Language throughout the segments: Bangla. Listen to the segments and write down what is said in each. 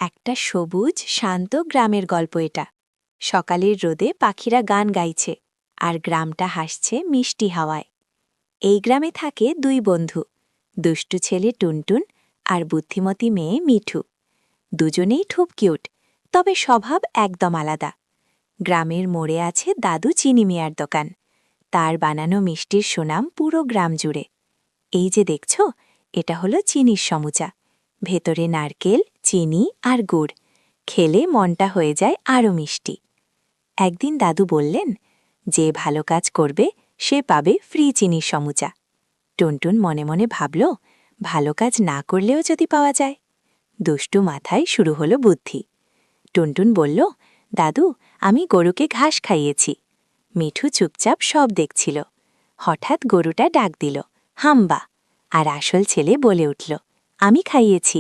একটা সবুজ শান্ত গ্রামের গল্প এটা। সকালের রোদে পাখিরা গান গাইছে আর গ্রামটা হাসছে মিষ্টি হাওয়ায়। এই গ্রামে থাকে দুই বন্ধু, দুষ্টু ছেলে টুনটুন আর বুদ্ধিমতী মেয়ে মিঠু। দুজনেই খুব কিউট, তবে স্বভাব একদম আলাদা। গ্রামের মোড়ে আছে দাদু চিনি মিয়ার দোকান। তার বানানো মিষ্টির সুনাম পুরো গ্রাম জুড়ে। এই যে দেখছ, এটা হলো চিনির সমুচা। ভেতরে নারকেল, চিনি আর গুড়। খেলে মনটা হয়ে যায় আরও মিষ্টি। একদিন দাদু বললেন, যে ভালো কাজ করবে সে পাবে ফ্রি চিনির সমুচা। টুনটুন মনে মনে ভাবল, ভালো কাজ না করলেও যদি পাওয়া যায়। দুষ্টু মাথায় শুরু হলো বুদ্ধি। টুনটুন বলল, দাদু, আমি গরুকে ঘাস খাইয়েছি। মিঠু চুপচাপ সব দেখছিল। হঠাৎ গরুটা ডাক দিল, হাম্বা। আর আসল ছেলে বলে উঠল, আমি খাইয়েছি।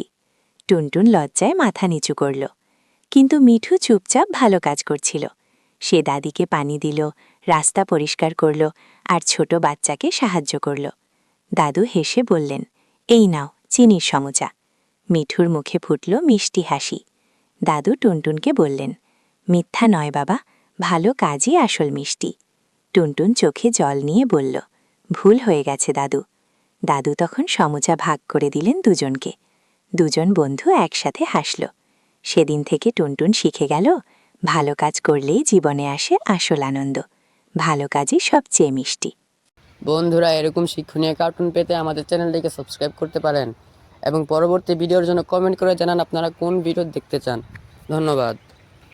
টুনটুন লজ্জায় মাথা নিচু করল। কিন্তু মিঠু চুপচাপ ভালো কাজ করছিল। সে দাদিকে পানি দিল, রাস্তা পরিষ্কার করল আর ছোট বাচ্চাকে সাহায্য করল। দাদু হেসে বললেন, এই নাও চিনির সমুচা। মিঠুর মুখে ফুটল মিষ্টি হাসি। দাদু টুনটুনকে বললেন, মিথ্যা নয় বাবা, ভালো কাজই আসল মিষ্টি। টুনটুন চোখে জল নিয়ে বলল, ভুল হয়ে গেছে দাদু। দাদু তখন সমুচা ভাগ করে দিলেন দুজনকে। দুজন বন্ধু একসাথে হাসল। সেদিন থেকে টুনটুন শিখে গেল, ভালো কাজ করলেই জীবনে আসে আসল আনন্দ। ভালো কাজই সবচেয়ে মিষ্টি। বন্ধুরা, এরকম শিক্ষণীয় কার্টুন পেতে আমাদের চ্যানেলটিকে সাবস্ক্রাইব করতে পারেন এবং পরবর্তী ভিডিওর জন্য কমেন্ট করে জানান আপনারা কোন ভিডিও দেখতে চান। ধন্যবাদ।